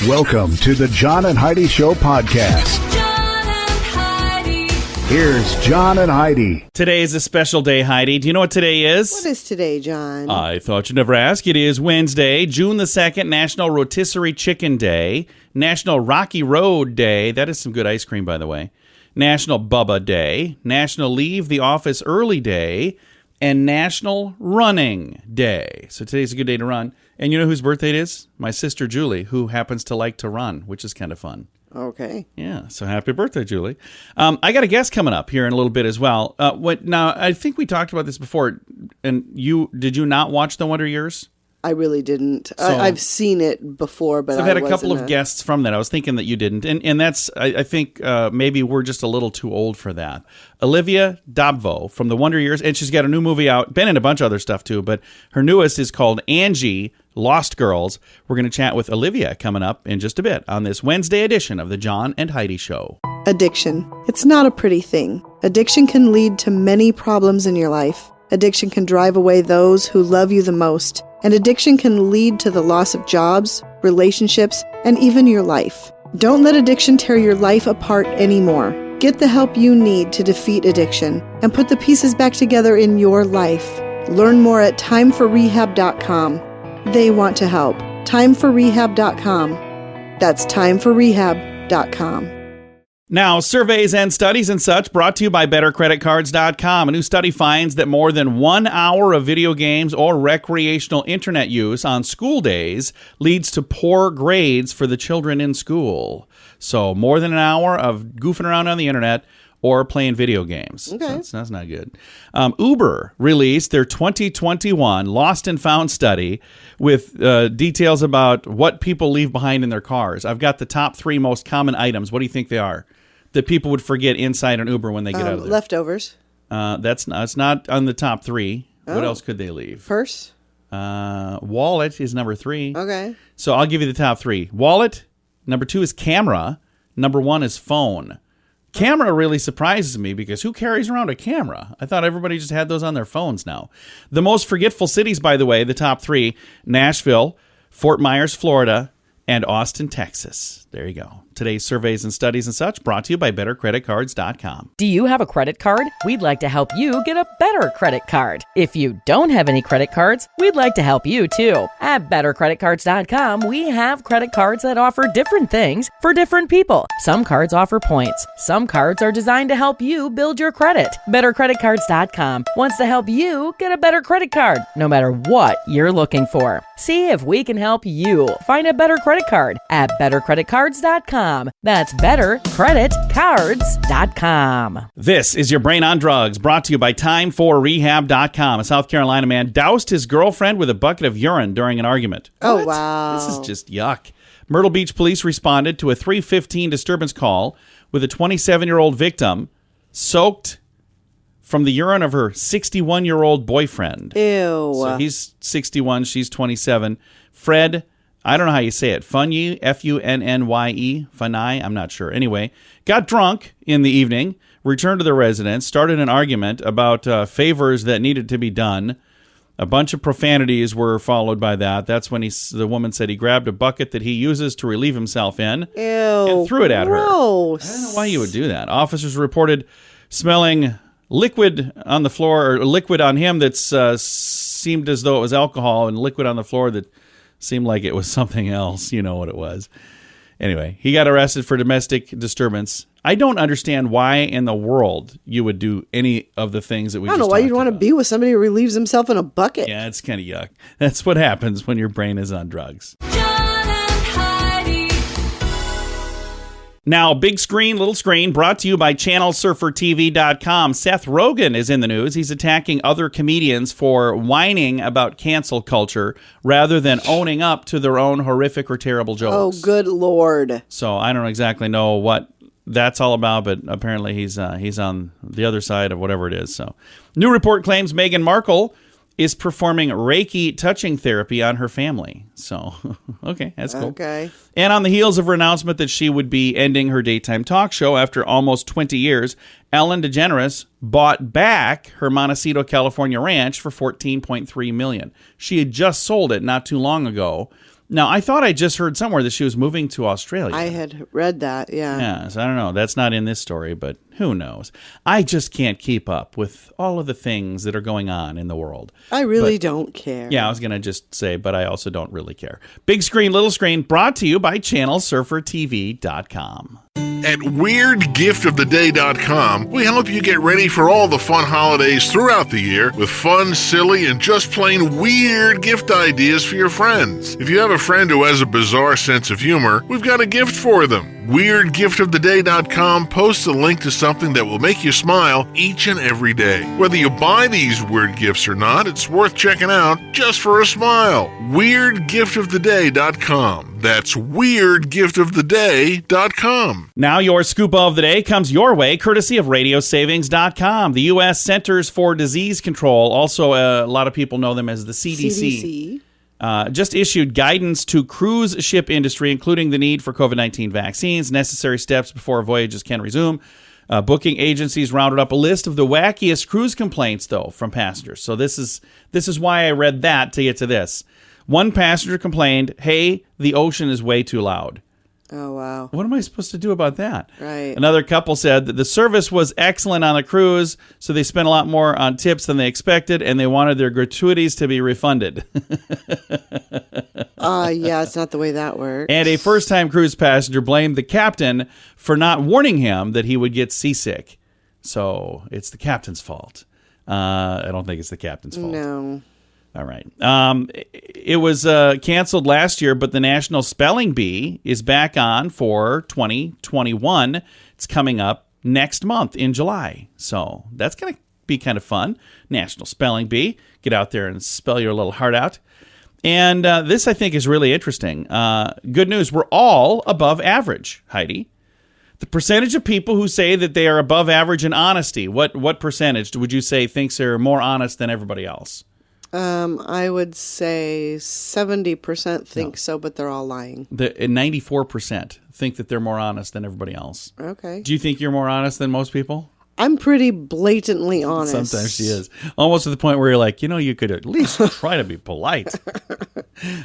Welcome to the John and Heidi Show podcast. John and Heidi. Here's John and Heidi. Today is a special day, Heidi. Do you know what today is? What is today, John? I thought you'd never ask. It is Wednesday, June the 2nd, National Rotisserie Chicken Day, National Rocky Road Day. That is some good ice cream, by the way. National Bubba Day, National Leave the Office Early Day, and National Running Day. So today's a good day to run. And you know whose birthday it is? My sister Julie, who happens to like to run, which is kind of fun. Okay. Yeah, so happy birthday, Julie. I got a guest coming up here in a little bit as well. Now, I think we talked about this before, and did you not watch The Wonder Years? I really didn't. I've seen it before, but I've had a couple of guests from that. I was thinking that you didn't, and that's I think maybe we're just a little too old for that. Olivia D'Abo from The Wonder Years, and she's got a new movie out. Been in a bunch of other stuff too, but her newest is called Angie, Lost Girls. We're going to chat with Olivia coming up in just a bit on this Wednesday edition of the John and Heidi Show. Addiction. It's not a pretty thing. Addiction can lead to many problems in your life. Addiction can drive away those who love you the most. And addiction can lead to the loss of jobs, relationships, and even your life. Don't let addiction tear your life apart anymore. Get the help you need to defeat addiction and put the pieces back together in your life. Learn more at timeforrehab.com. They want to help. Timeforrehab.com. That's timeforrehab.com. Now, surveys and studies and such brought to you by BetterCreditCards.com. A new study finds that more than 1 hour of video games or recreational internet use on school days leads to poor grades for the children in school. So more than an hour of goofing around on the internet or playing video games. Okay. So that's not good. Uber released their 2021 Lost and Found study with details about what people leave behind in their cars. I've got the top 3 most common items. What do you think they are that people would forget inside an Uber when they get out of there? Leftovers. It's not on the top 3. Oh. What else could they leave? Purse. Wallet is number 3. Okay. So I'll give you the top 3. Wallet. Number 2 is camera. Number 1 is phone. Camera really surprises me because who carries around a camera? I thought everybody just had those on their phones now. The most forgetful cities, by the way, the top 3, Nashville, Fort Myers, Florida, and Austin, Texas. There you go. Today's surveys and studies and such brought to you by BetterCreditCards.com. Do you have a credit card? We'd like to help you get a better credit card. If you don't have any credit cards, we'd like to help you too. At BetterCreditCards.com, we have credit cards that offer different things for different people. Some cards offer points. Some cards are designed to help you build your credit. BetterCreditCards.com wants to help you get a better credit card, no matter what you're looking for. See if we can help you find a better credit card at BetterCreditCards.com. That's BetterCreditCards.com. This is your Brain on Drugs, brought to you by TimeForRehab.com. A South Carolina man doused his girlfriend with a bucket of urine during an argument. Oh, What? wow. This is just yuck. Myrtle Beach police responded to a 3:15 disturbance call with a 27-year-old victim soaked from the urine of her 61-year-old boyfriend. Ew. So he's 61, she's 27. Fred, I don't know how you say it. Funye, Funnye, Funny, I'm not sure. Anyway, got drunk in the evening, returned to the residence, started an argument about favors that needed to be done. A bunch of profanities were followed by that. That's when the woman said he grabbed a bucket that he uses to relieve himself in Ew. and threw it at her. Gross. I don't know why you would do that. Officers reported smelling liquid on the floor, or liquid on him that seemed as though it was alcohol, and liquid on the floor that seemed like it was something else. You know what it was. Anyway, he got arrested for domestic disturbance. I don't understand why in the world you would do any of the things that we just I don't know why you'd talked want to about. be with somebody who relieves himself in a bucket. Yeah, it's kind of yuck. That's what happens when your brain is on drugs. John and Heidi. Now, big screen, little screen, brought to you by ChannelSurferTV.com. Seth Rogen is in the news. He's attacking other comedians for whining about cancel culture rather than owning up to their own horrific or terrible Oh, jokes. good Lord. So I don't exactly know what that's all about, but apparently he's on the other side of whatever it is. So, new report claims Meghan Markle is performing Reiki touching therapy on her family. So, okay, that's cool. Okay. And on the heels of her announcement that she would be ending her daytime talk show after almost 20 years, Ellen DeGeneres bought back her Montecito, California ranch for $14.3 million. She had just sold it not too long ago, Now, I thought I just heard somewhere that she was moving to Australia. I had read that, yeah. Yeah, so I don't know. That's not in this story, but who knows? I just can't keep up with all of the things that are going on in the world. I really don't care. Yeah, I was going to just say, but I also don't really care. Big Screen, Little Screen, brought to you by ChannelSurferTV.com. At WeirdGiftOfTheDay.com, we help you get ready for all the fun holidays throughout the year with fun, silly, and just plain weird gift ideas for your friends. If you have a friend who has a bizarre sense of humor, we've got a gift for them. WeirdGiftOfTheDay.com posts a link to something that will make you smile each and every day. Whether you buy these weird gifts or not, it's worth checking out just for a smile. WeirdGiftOfTheDay.com. That's WeirdGiftOfTheDay.com. Now your scoop of the day comes your way, courtesy of RadioSavings.com. The U.S. Centers for Disease Control, also a lot of people know them as the CDC. Just issued guidance to cruise ship industry, including the need for COVID-19 vaccines, necessary steps before voyages can resume. Booking agencies rounded up a list of the wackiest cruise complaints, though, from passengers. So this is why I read that to get to this. One passenger complained, "Hey, the ocean is way too loud." Oh, wow. What am I supposed to do about that? Right. Another couple said that the service was excellent on the cruise, so they spent a lot more on tips than they expected, and they wanted their gratuities to be refunded. Yeah, it's not the way that works. And a first-time cruise passenger blamed the captain for not warning him that he would get seasick. So it's the captain's fault. I don't think it's the captain's fault. No. All right. It was canceled last year, but the National Spelling Bee is back on for 2021. It's coming up next month in July. So that's going to be kind of fun. National Spelling Bee. Get out there and spell your little heart out. And this, I think, is really interesting. Good news. We're all above average, Heidi. The percentage of people who say that they are above average in honesty, what percentage would you say thinks they're more honest than everybody else? I would say 70% think so, but they're all lying. 94% think that they're more honest than everybody else. Okay. Do you think you're more honest than most people? I'm pretty blatantly honest. Sometimes she is. Almost to the point where you're like, you could at least try to be polite.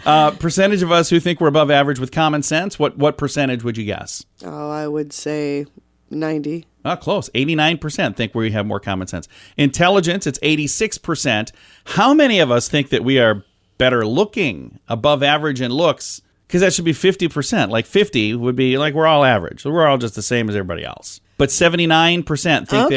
Percentage of us who think we're above average with common sense, what percentage would you guess? Oh, I would say 90. Oh, close. 89% think we have more common sense. Intelligence, it's 86%. How many of us think that we are better looking, above average in looks? Because that should be 50%. Like 50 would be like we're all average. So we're all just the same as everybody else. But 79% think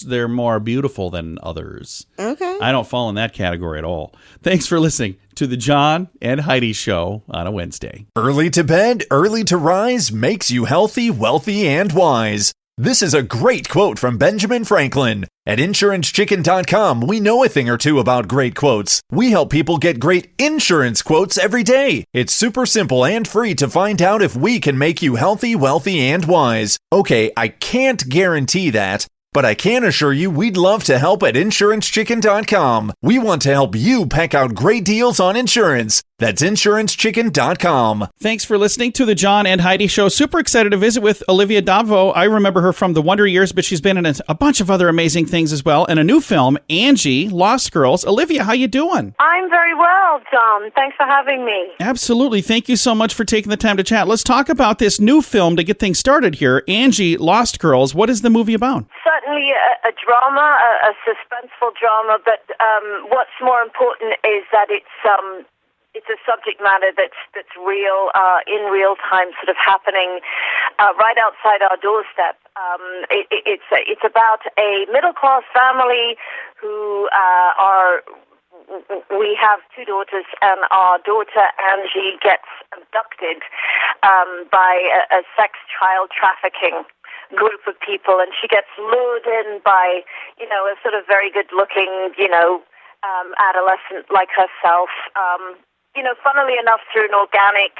they're more beautiful than others. Okay. I don't fall in that category at all. Thanks for listening to the John and Heidi Show on a Wednesday. Early to bed, early to rise makes you healthy, wealthy, and wise. This is a great quote from Benjamin Franklin. At InsuranceChicken.com, we know a thing or two about great quotes. We help people get great insurance quotes every day. It's super simple and free to find out if we can make you healthy, wealthy, and wise. Okay, I can't guarantee that, but I can assure you we'd love to help at InsuranceChicken.com. We want to help you peck out great deals on insurance. That's InsuranceChicken.com. Thanks for listening to the John and Heidi Show. Super excited to visit with Olivia D'Abo. I remember her from the Wonder Years, but she's been in a bunch of other amazing things as well. And a new film, Angie, Lost Girls. Olivia, how you doing? I'm very well, John. Thanks for having me. Absolutely. Thank you so much for taking the time to chat. Let's talk about this new film to get things started here. Angie, Lost Girls. What is the movie about? Certainly a drama, a suspenseful drama, but what's more important is that it's a subject matter that's real, in real time, sort of happening right outside our doorstep. It's about a middle class family who we have two daughters, and our daughter Angie gets abducted by a sex child trafficking group of people, and she gets lured in by a sort of very good looking adolescent like herself. Funnily enough, through an organic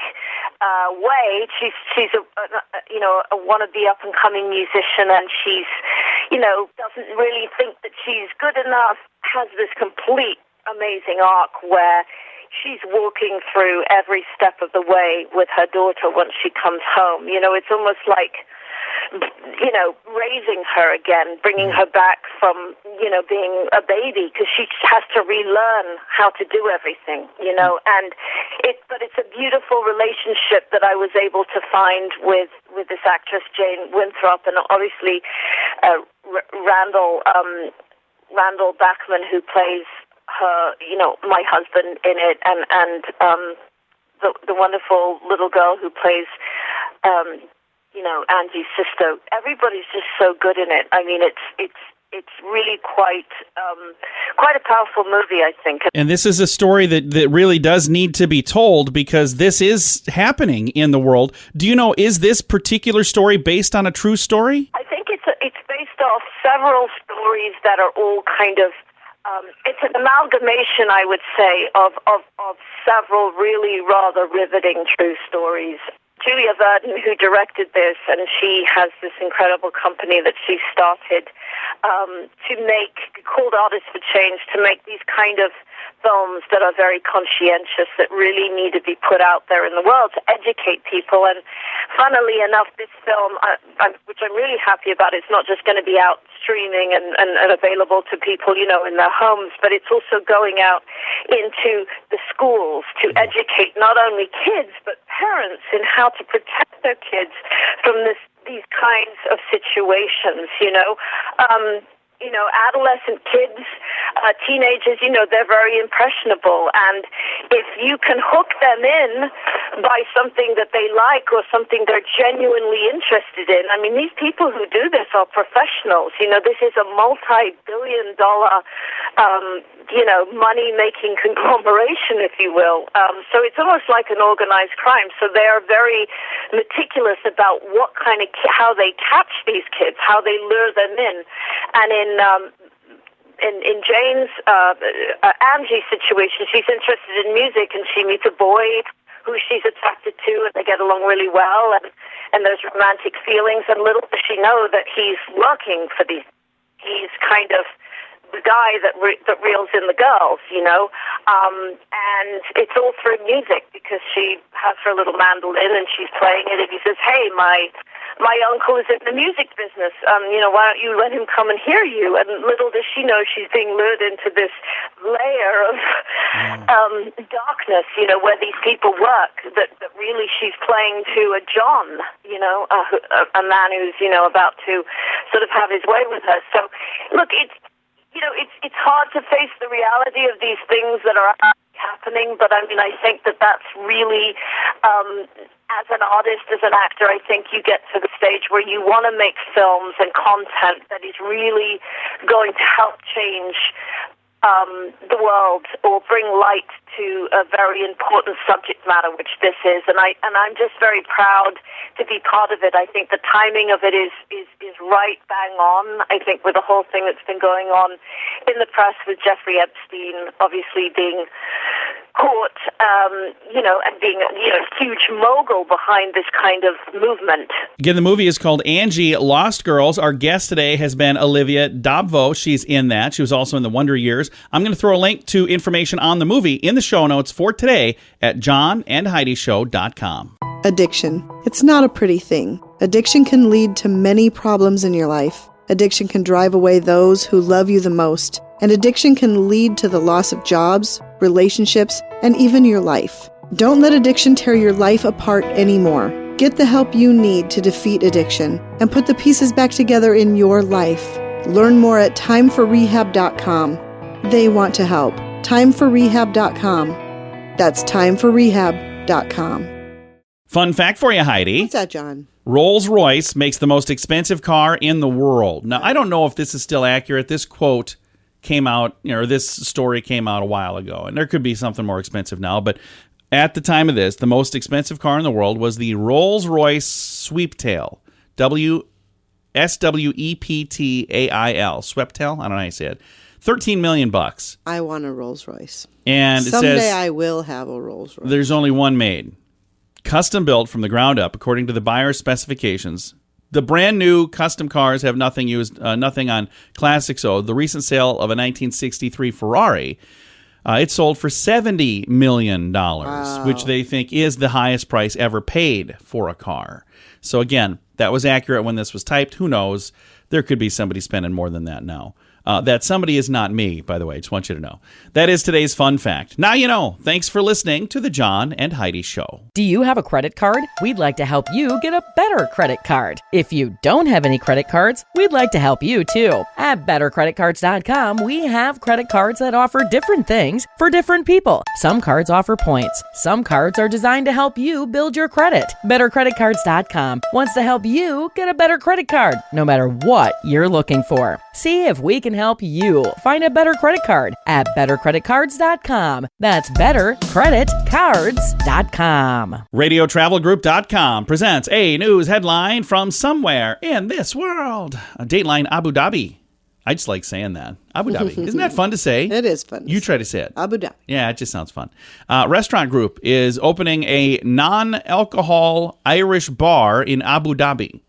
way, she's a wannabe up and coming musician, and she's doesn't really think that she's good enough. Has this complete amazing arc where she's walking through every step of the way with her daughter once she comes home. It's almost like raising her again, bringing her back from, being a baby, because she has to relearn how to do everything, but it's a beautiful relationship that I was able to find with this actress, Jane Winthrop, and obviously Randall Bachman, who plays her, my husband in it, and the wonderful little girl who plays, Angie's sister. Everybody's just so good in it. I mean, it's really quite a powerful movie, I think. And this is a story that really does need to be told, because this is happening in the world. Do you know, is this particular story based on a true story? I think it's based off several stories that are all kind of, it's an amalgamation, I would say, of several really rather riveting true stories. Julia Verdon, who directed this, and she has this incredible company that she started to make, called Artists for Change, to make these kind of films that are very conscientious, that really need to be put out there in the world to educate people. And funnily enough, this film, which I'm really happy about, it's not just going to be out streaming and available to people, in their homes, but it's also going out into the schools to educate not only kids, but parents in how to protect their kids from these kinds of situations, adolescent kids, teenagers, they're very impressionable. And if you can hook them in by something that they like or something they're genuinely interested in, I mean, these people who do this are professionals. This is a multi-billion-dollar, money-making conglomeration, if you will. So it's almost like an organized crime. So they are very meticulous about how they catch these kids, how they lure them in. And in Jane's Angie's situation, she's interested in music, and she meets a boy who she's attracted to, and they get along really well, and there's romantic feelings, and little does she know that he's working for these. He's kind of the guy that reels in the girls, and it's all through music, because she has her little mandolin and she's playing it, and he says, "Hey, my uncle is in the music business. Why don't you let him come and hear you?" And little does she know she's being lured into this layer of darkness, where these people work, that really she's playing to a John, a man who's, about to sort of have his way with her. So, look, it's hard to face the reality of these things that are happening, but I mean, I think that's really, as an artist, as an actor, I think you get to the stage where you want to make films and content that is really going to help change the world, or bring light to a very important subject matter, which this is, and I'm just very proud to be part of it. I think the timing of it is right bang on. I think with the whole thing that's been going on in the press with Jeffrey Epstein obviously being caught, and being a huge mogul behind this kind of movement. Again, the movie is called Angie, Lost Girls. Our guest today has been Olivia D'Abo. She's in that. She was also in The Wonder Years. I'm going to throw a link to information on the movie in the show notes for today at johnandheidishow.com. Addiction. It's not a pretty thing. Addiction can lead to many problems in your life. Addiction can drive away those who love you the most. And addiction can lead to the loss of jobs, relationships, and even your life. Don't let addiction tear your life apart anymore. Get the help you need to defeat addiction and put the pieces back together in your life. Learn more at timeforrehab.com. They want to help. Timeforrehab.com. That's timeforrehab.com. Fun fact for you, Heidi. What's that, John? Rolls-Royce makes the most expensive car in the world. Now, I don't know if this is still accurate. This quote came out, or this story came out a while ago, and there could be something more expensive now, but at the time of this, the most expensive car in the world was the Rolls-Royce Sweeptail. Sweptail. Sweptail? I don't know how you say it. $13 million. I want a Rolls-Royce. And it someday says, I will have a Rolls-Royce. There's only one made. Custom built from the ground up, according to the buyer's specifications. The brand new custom cars have nothing on Classics. The recent sale of a 1963 Ferrari, it sold for $70 million, wow, which they think is the highest price ever paid for a car. So again, That was accurate when this was typed. Who knows? There could be somebody spending more than that now. That somebody is not me, by the way. I just want you to know. That is today's fun fact. Now you know. Thanks for listening to the John and Heidi Show. Do you have a credit card? We'd like to help you get a better credit card. If you don't have any credit cards, we'd like to help you too. At bettercreditcards.com, we have credit cards that offer different things for different people. Some cards offer points. Some cards are designed to help you build your credit. Bettercreditcards.com wants to help you get a better credit card, no matter what you're looking for. See if we can help you find a better credit card at bettercreditcards.com. That's bettercreditcards.com. RadioTravelGroup.com presents a news headline from somewhere in this world. Dateline Abu Dhabi. I just like saying that. Abu Dhabi. Isn't that fun to say? It is fun. You try to say it. Abu Dhabi. Yeah, it just sounds fun. Restaurant Group is opening a non-alcohol Irish bar in Abu Dhabi.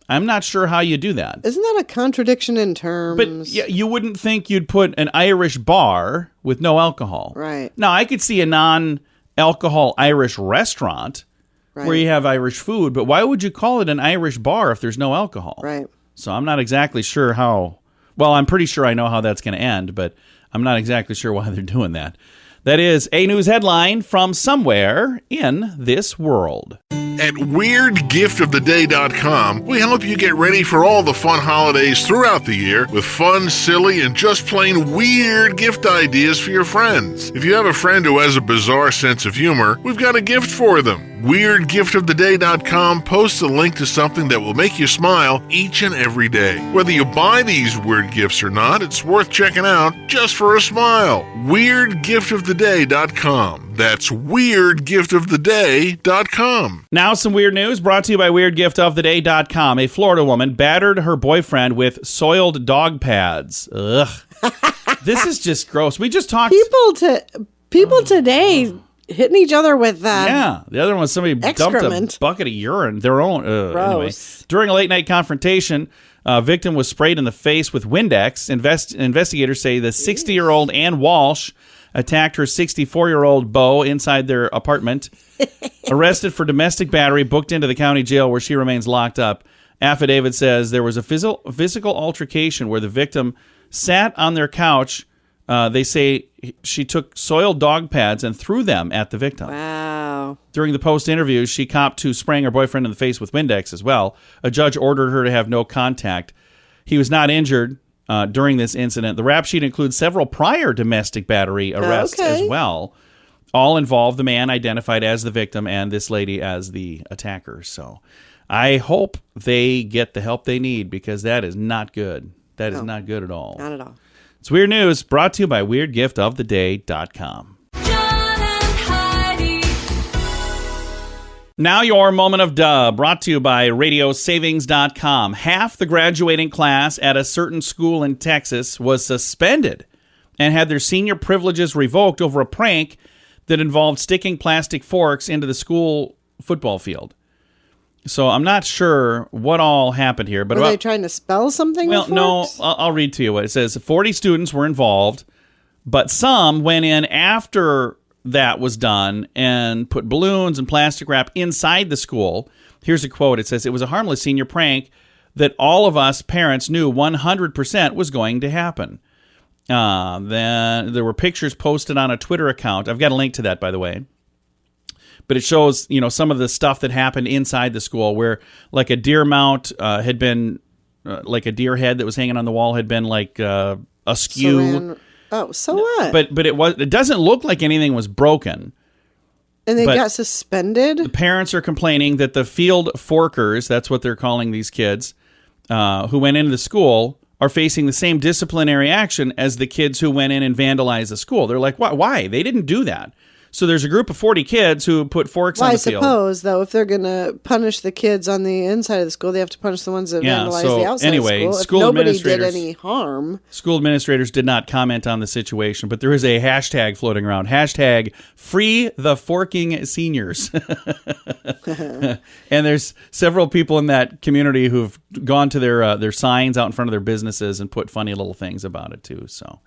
I'm not sure how you do that. Isn't that a contradiction in terms? But you wouldn't think you'd put an Irish bar with no alcohol. Right. Now, I could see a non-alcohol Irish restaurant where you have Irish food, but why would you call it an Irish bar if there's no alcohol? Right. So I'm not exactly sure how. Well, I'm pretty sure I know how that's going to end, but I'm not exactly sure why they're doing that. That is a news headline from somewhere in this world. At WeirdGiftOfTheDay.com, we help you get ready for all the fun holidays throughout the year with fun, silly, and just plain weird gift ideas for your friends. If you have a friend who has a bizarre sense of humor, we've got a gift for them. WeirdGiftOfTheDay.com posts a link to something that will make you smile each and every day. Whether you buy these weird gifts or not, it's worth checking out just for a smile. WeirdGiftOfTheDay.com. That's WeirdGiftOfTheDay.com. Now some weird news brought to you by WeirdGiftOfTheDay.com. A Florida woman battered her boyfriend with soiled dog pads. Ugh. This is just gross. We just talked... People today hitting each other with that. Yeah. The other one was somebody excrement. dumped a bucket of urine. Their own. Anyway. Gross. During a late-night confrontation, a victim was sprayed in the face with Windex. Investigators say the 60-year-old Ann Walsh attacked her 64-year-old beau inside their apartment. Arrested for domestic battery, booked into the county jail where she remains locked up. Affidavit says there was a physical altercation where the victim sat on their couch. They say she took soiled dog pads and threw them at the victim. Wow. During the post-interview, she copped to spraying her boyfriend in the face with Windex as well. A judge ordered her to have no contact. He was not injured during this incident. The rap sheet includes several prior domestic battery arrests as well. All involve the man identified as the victim and this lady as the attacker. So I hope they get the help they need because that is not good. That is not good at all. Not at all. It's weird news brought to you by WeirdGiftOfTheDay.com. John and Heidi. Now your moment of duh, brought to you by RadioSavings.com. Half the graduating class at a certain school in Texas was suspended and had their senior privileges revoked over a prank that involved sticking plastic forks into the school football field. So I'm not sure what all happened here. But Were they trying to spell something? Well, no, I'll read to you what it says. 40 students were involved, but some went in after that was done and put balloons and plastic wrap inside the school. Here's a quote. It says, "It was a harmless senior prank that all of us parents knew 100% was going to happen." Then there were pictures posted on a Twitter account. I've got a link to that, by the way. But it shows, some of the stuff that happened inside the school where like a deer mount had been, like a deer head that was hanging on the wall had been like askew. So what? But it doesn't look like anything was broken. And they got suspended? The parents are complaining that the field forkers, that's what they're calling these kids, who went into the school, are facing the same disciplinary action as the kids who went in and vandalized the school. They're like, why? They didn't do that. So there's a group of 40 kids who put forks on the field. I suppose, though, if they're going to punish the kids on the inside of the school, they have to punish the ones that vandalize the outside of the school. If nobody did any harm. School administrators did not comment on the situation, but there is a hashtag floating around. Hashtag free the forking seniors. And there's several people in that community who've gone to their signs out in front of their businesses and put funny little things about it, too. So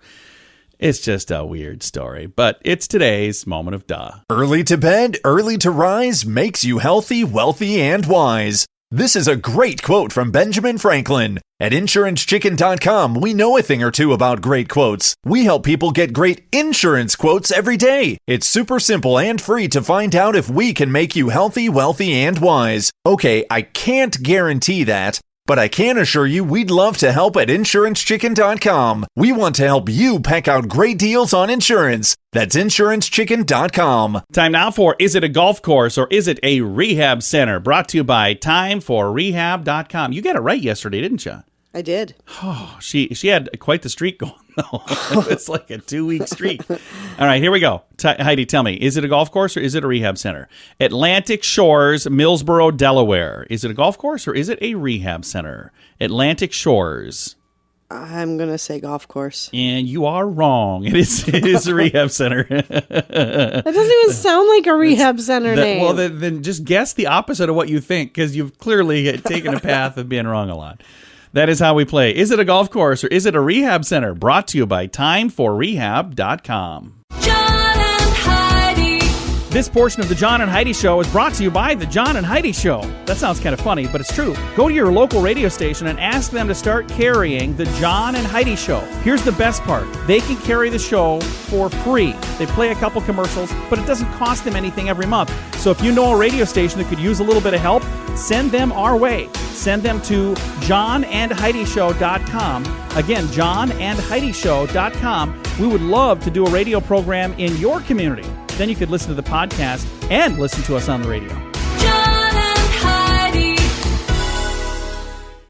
it's just a weird story, but it's today's moment of duh. Early to bed, early to rise makes you healthy, wealthy, and wise. This is a great quote from Benjamin Franklin. At InsuranceChicken.com, we know a thing or two about great quotes. We help people get great insurance quotes every day. It's super simple and free to find out if we can make you healthy, wealthy, and wise. Okay, I can't guarantee that, but I can assure you we'd love to help at InsuranceChicken.com. We want to help you pack out great deals on insurance. That's InsuranceChicken.com. Time now for Is It a Golf Course or Is It a Rehab Center? Brought to you by TimeForRehab.com. You got it right yesterday, didn't you? I did. Oh, she had quite the streak going, though. It was like a 2-week streak. All right, here we go. Heidi, tell me, is it a golf course or is it a rehab center? Atlantic Shores, Millsboro, Delaware. Is it a golf course or is it a rehab center? Atlantic Shores. I'm going to say golf course. And you are wrong. It is a rehab center. That doesn't even sound like a rehab center name. Well, then just guess the opposite of what you think, because you've clearly taken a path of being wrong a lot. That is how we play. Is it a golf course or is it a rehab center? Brought to you by TimeForRehab.com. John and Heidi. This portion of the John and Heidi Show is brought to you by the John and Heidi Show. That sounds kind of funny, but it's true. Go to your local radio station and ask them to start carrying the John and Heidi Show. Here's the best part. They can carry the show for free. They play a couple commercials, but it doesn't cost them anything every month. So if you know a radio station that could use a little bit of help, send them our way. Send them to johnandheidishow.com. Again, johnandheidishow.com. We would love to do a radio program in your community. Then you could listen to the podcast and listen to us on the radio. John and Heidi.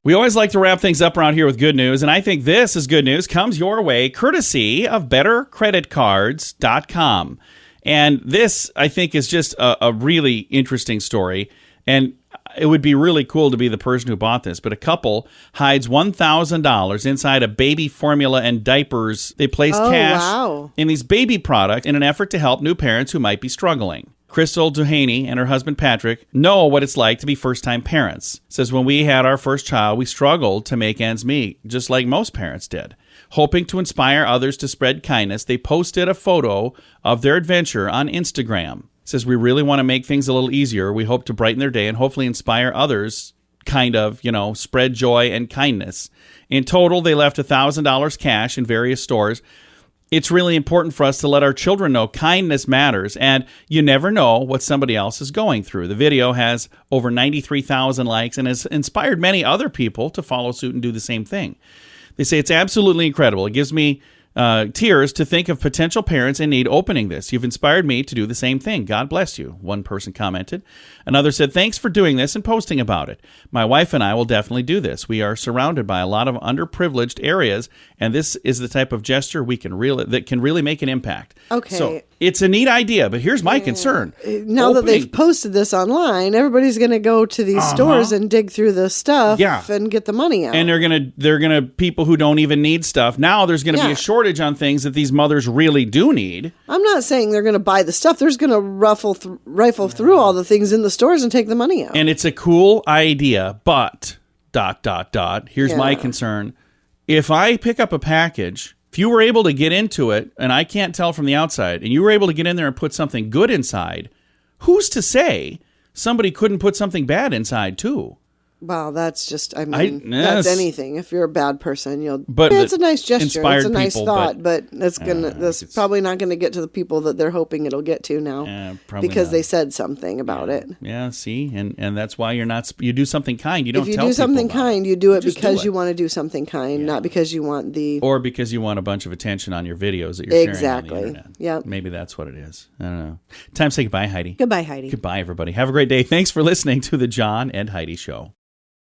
We always like to wrap things up around here with good news, and I think this is good news. Comes your way courtesy of bettercreditcards.com. And this, I think, is just a really interesting story. And it would be really cool to be the person who bought this, but a couple hides $1,000 inside a baby formula and diapers. They place cash in these baby products in an effort to help new parents who might be struggling. Crystal Duhaney and her husband Patrick know what it's like to be first-time parents. Says, when we had our first child, we struggled to make ends meet, just like most parents did. Hoping to inspire others to spread kindness, they posted a photo of their adventure on Instagram. Says, we really want to make things a little easier. We hope to brighten their day and hopefully inspire others, spread joy and kindness. In total, they left $1,000 cash in various stores. It's really important for us to let our children know kindness matters, and you never know what somebody else is going through. The video has over 93,000 likes and has inspired many other people to follow suit and do the same thing. They say it's absolutely incredible. It gives me tears to think of potential parents in need opening this. You've inspired me to do the same thing. God bless you, one person commented. Another said, thanks for doing this and posting about it. My wife and I will definitely do this. We are surrounded by a lot of underprivileged areas, and this is the type of gesture that can really make an impact. Okay. So it's a neat idea, but here's my concern. Now that they've posted this online, everybody's going to go to these stores and dig through the stuff and get the money out. And they're gonna people who don't even need stuff. Now there's going to be a shortage on things that these mothers really do need. I'm not saying they're going to buy the stuff. They're just going to rifle through all the things in the stores and take the money out. And it's a cool idea, but ... Here's my concern. If I pick up a package, if you were able to get into it, and I can't tell from the outside, and you were able to get in there and put something good inside, who's to say somebody couldn't put something bad inside too? Wow, that's just, that's anything. If you're a bad person, it's a nice gesture. It's a nice thought, but that's probably not going to get to the people that they're hoping it'll get to now because they said something about it. Yeah, see? And that's why you do something kind. You don't tell people. If you do something kind, you do it because you want to do something kind, not because you want or because you want a bunch of attention on your videos that you're sharing on the internet. Yeah. Maybe that's what it is. I don't know. Time to say goodbye, Heidi. Goodbye, Heidi. Goodbye, everybody. Have a great day. Thanks for listening to the John and Heidi Show.